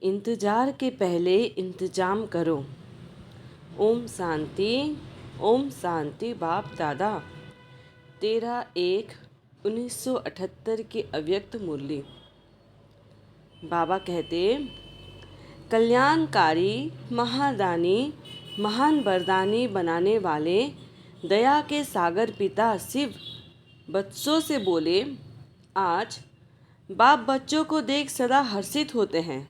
इंतजार के पहले इंतजाम करो। ओम शांति। ओम शांति। बाप दादा 13/1/1978 की अव्यक्त मुरली। बाबा कहते, कल्याणकारी, महादानी, महान वरदानी बनाने वाले दया के सागर पिता शिव बच्चों से बोले, आज बाप बच्चों को देख सदा हर्षित होते हैं।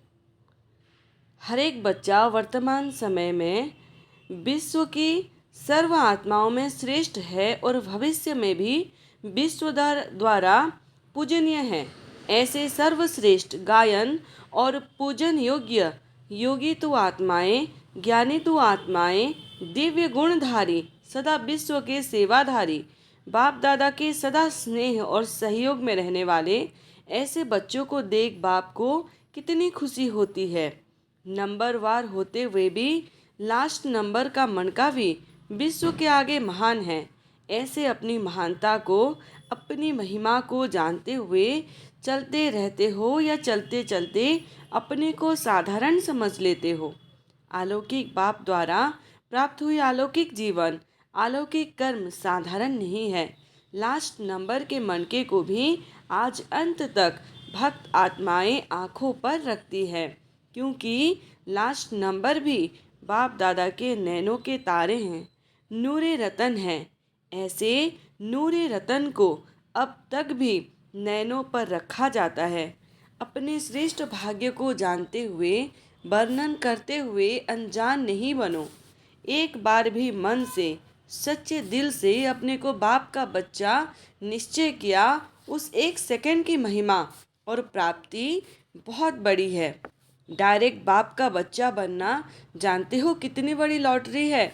हर एक बच्चा वर्तमान समय में विश्व की सर्व आत्माओं में श्रेष्ठ है और भविष्य में भी विश्व द्वारा पूजनीय है। ऐसे सर्वश्रेष्ठ गायन और पूजन योग्य योगी तो आत्माएं, ज्ञानी तो आत्माएं, दिव्य गुणधारी, सदा विश्व के सेवाधारी, बाप दादा के सदा स्नेह और सहयोग में रहने वाले ऐसे बच्चों को देख बाप को कितनी खुशी होती है। नंबरवार होते हुए भी लास्ट नंबर का मनका भी विश्व के आगे महान है। ऐसे अपनी महानता को, अपनी महिमा को जानते हुए चलते रहते हो या चलते चलते अपने को साधारण समझ लेते हो। अलौकिक बाप द्वारा प्राप्त हुई अलौकिक जीवन, अलौकिक कर्म साधारण नहीं है। लास्ट नंबर के मनके को भी आज अंत तक भक्त आत्माएं आंखों पर रखती है, क्योंकि लास्ट नंबर भी बाप दादा के नैनों के तारे हैं, नूरे रतन हैं। ऐसे नूरे रतन को अब तक भी नैनों पर रखा जाता है। अपने श्रेष्ठ भाग्य को जानते हुए, वर्णन करते हुए अनजान नहीं बनो। एक बार भी मन से, सच्चे दिल से अपने को बाप का बच्चा निश्चय किया, उस एक सेकंड की महिमा और प्राप्ति बहुत बड़ी है। डायरेक्ट बाप का बच्चा बनना जानते हो कितनी बड़ी लॉटरी है।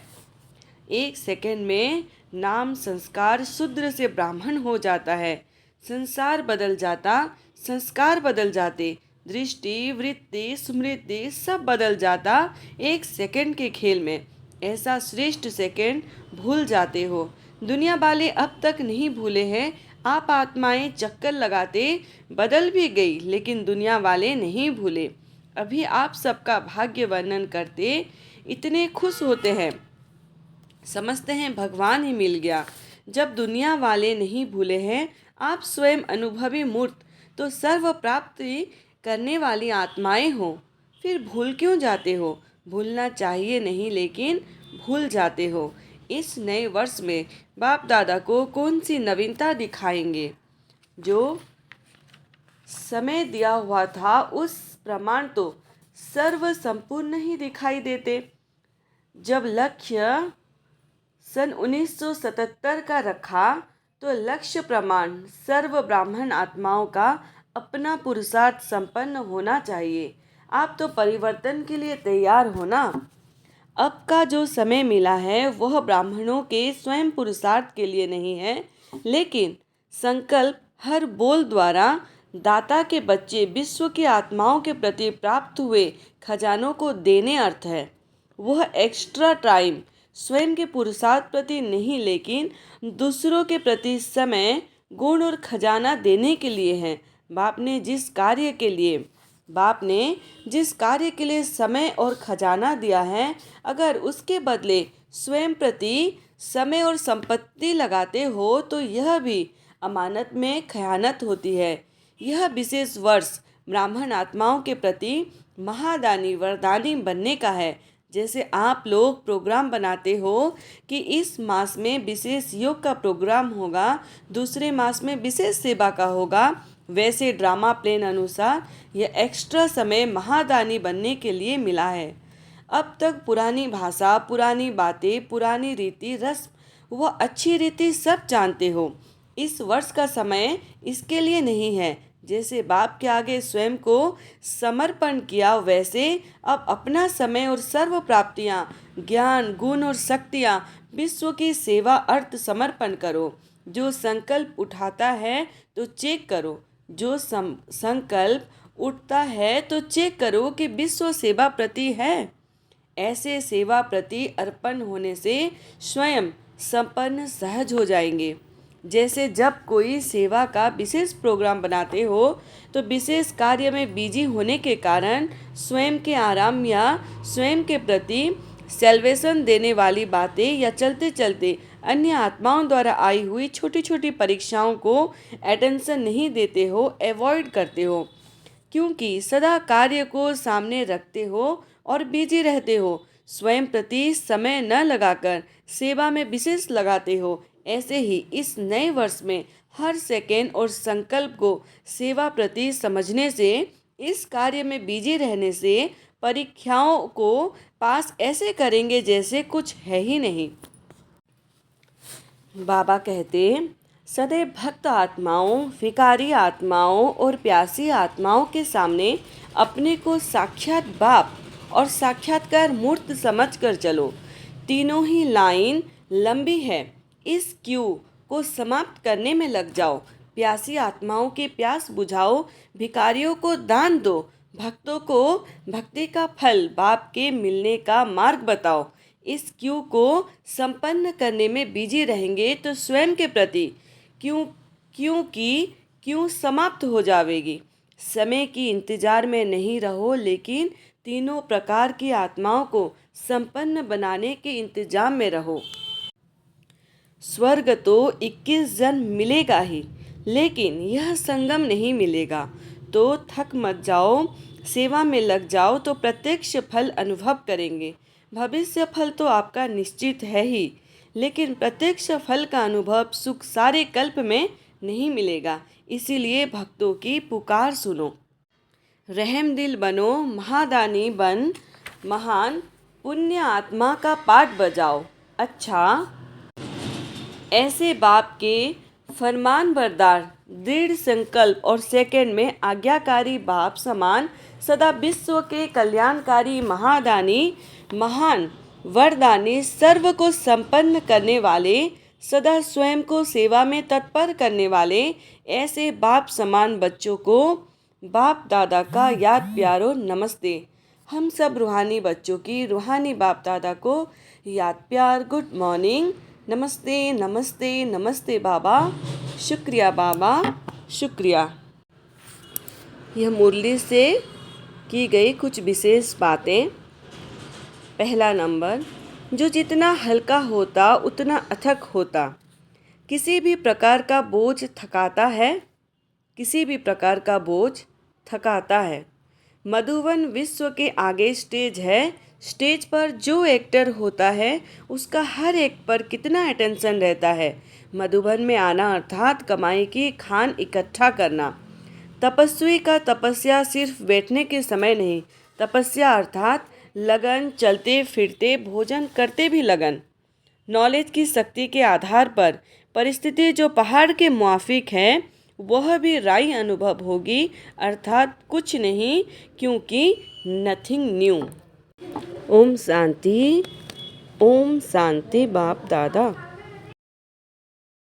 एक सेकंड में नाम संस्कार शूद्र से ब्राह्मण हो जाता है। संसार बदल जाता, संस्कार बदल जाते, दृष्टि, वृत्ति, स्मृति सब बदल जाता एक सेकंड के खेल में। ऐसा श्रेष्ठ सेकंड भूल जाते हो। दुनिया वाले अब तक नहीं भूले हैं। आप आत्माएं चक्कर लगाते बदल भी गई, लेकिन दुनिया वाले नहीं भूले। अभी आप सबका भाग्य वर्णन करते इतने खुश होते हैं, समझते हैं भगवान ही मिल गया। जब दुनिया वाले नहीं भूले हैं, आप स्वयं अनुभवी मूर्त तो सर्व प्राप्ति करने वाली आत्माएं हो, फिर भूल क्यों जाते हो? भूलना चाहिए नहीं, लेकिन भूल जाते हो। इस नए वर्ष में बाप दादा को कौन सी नवीनता दिखाएंगे? जो समय दिया हुआ था उस प्रमाण तो सर्व संपूर्ण ही दिखाई देते। जब लक्ष्य सन 1977 का रखा तो लक्ष्य प्रमाण सर्व ब्राह्मण आत्माओं का अपना पुरुषार्थ संपन्न होना चाहिए। आप तो परिवर्तन के लिए तैयार हो ना। अब का जो समय मिला है वह ब्राह्मणों के स्वयं पुरुषार्थ के लिए नहीं है, लेकिन संकल्प हर बोल द्वारा दाता के बच्चे विश्व की आत्माओं के प्रति प्राप्त हुए खजानों को देने अर्थ है। वह एक्स्ट्रा टाइम स्वयं के पुरुषार्थ प्रति नहीं, लेकिन दूसरों के प्रति समय, गुण और खजाना देने के लिए है। बाप ने जिस कार्य के लिए समय और खजाना दिया है, अगर उसके बदले स्वयं प्रति समय और संपत्ति लगाते हो तो यह भी अमानत में खयानत होती है। यह विशेष वर्ष ब्राह्मण आत्माओं के प्रति महादानी वरदानी बनने का है। जैसे आप लोग प्रोग्राम बनाते हो कि इस मास में विशेष योग का प्रोग्राम होगा, दूसरे मास में विशेष सेवा का होगा, वैसे ड्रामा प्लान अनुसार यह एक्स्ट्रा समय महादानी बनने के लिए मिला है। अब तक पुरानी भाषा, पुरानी बातें, पुरानी रीति रस्म व अच्छी रीति सब जानते हो। इस वर्ष का समय इसके लिए नहीं है। जैसे बाप के आगे स्वयं को समर्पण किया, वैसे अब अपना समय और सर्व प्राप्तियाँ, ज्ञान, गुण और शक्तियाँ विश्व की सेवा अर्थ समर्पण करो। जो संकल्प उठाता है तो चेक करो, जो संकल्प उठता है तो चेक करो कि विश्व सेवा प्रति है। ऐसे सेवा प्रति अर्पण होने से स्वयं संपन्न सहज हो जाएंगे। जैसे जब कोई सेवा का विशेष प्रोग्राम बनाते हो तो विशेष कार्य में बिजी होने के कारण स्वयं के आराम या स्वयं के प्रति सेल्वेशन देने वाली बातें या चलते चलते अन्य आत्माओं द्वारा आई हुई छोटी छोटी परीक्षाओं को अटेंशन नहीं देते हो, अवॉइड करते हो, क्योंकि सदा कार्य को सामने रखते हो और बिजी रहते हो। स्वयं प्रति समय न लगाकर सेवा में विशेष लगाते हो। ऐसे ही इस नए वर्ष में हर सेकेंड और संकल्प को सेवा प्रति समझने से, इस कार्य में बिजी रहने से परीक्षाओं को पास ऐसे करेंगे जैसे कुछ है ही नहीं। बाबा कहते, सदैव भक्त आत्माओं, विकारी आत्माओं और प्यासी आत्माओं के सामने अपने को साक्षात बाप और साक्षात्कार मूर्त समझकर चलो। तीनों ही लाइन लंबी है, इस क्यू को समाप्त करने में लग जाओ। प्यासी आत्माओं की प्यास बुझाओ, भिखारियों को दान दो, भक्तों को भक्ति का फल बाप के मिलने का मार्ग बताओ। इस क्यू को संपन्न करने में बिजी रहेंगे तो स्वयं के प्रति क्यों समाप्त हो जाएगी। समय की इंतजार में नहीं रहो, लेकिन तीनों प्रकार की आत्माओं को संपन्न बनाने के इंतजाम में रहो। स्वर्ग तो 21 जन्म मिलेगा ही, लेकिन यह संगम नहीं मिलेगा। तो थक मत जाओ, सेवा में लग जाओ तो प्रत्यक्ष फल अनुभव करेंगे। भविष्य फल तो आपका निश्चित है ही, लेकिन प्रत्यक्ष फल का अनुभव सुख सारे कल्प में नहीं मिलेगा। इसीलिए भक्तों की पुकार सुनो, रहम दिल बनो, महादानी बन, महान पुण्य आत्मा का पाठ बजाओ। अच्छा, ऐसे बाप के फरमान बरदार, दृढ़ संकल्प और सेकंड में आज्ञाकारी बाप समान सदा विश्व के कल्याणकारी महादानी, महान वरदानी, सर्व को संपन्न करने वाले, सदा स्वयं को सेवा में तत्पर करने वाले ऐसे बाप समान बच्चों को बाप दादा का याद प्यारो नमस्ते। हम सब रूहानी बच्चों की रूहानी बाप दादा को याद प्यार गुड मॉर्निंग, नमस्ते नमस्ते नमस्ते बाबा, शुक्रिया बाबा, शुक्रिया। यह मुरली से की गई कुछ विशेष बातें। पहला नंबर, जो जितना हल्का होता उतना अथक होता। किसी भी प्रकार का बोझ थकाता है, किसी भी प्रकार का बोझ थकाता है। मधुबन विश्व के आगे स्टेज है। स्टेज पर जो एक्टर होता है उसका हर एक पर कितना अटेंशन रहता है। मधुबन में आना अर्थात कमाई की खान इकट्ठा करना। तपस्वी का तपस्या सिर्फ बैठने के समय नहीं, तपस्या अर्थात लगन, चलते फिरते भोजन करते भी लगन। नॉलेज की शक्ति के आधार पर परिस्थिति जो पहाड़ के मुआफिक है वह भी राई अनुभव होगी, अर्थात कुछ नहीं, क्योंकि नथिंग न्यू। ओम शांति, ओम शांति बाप दादा।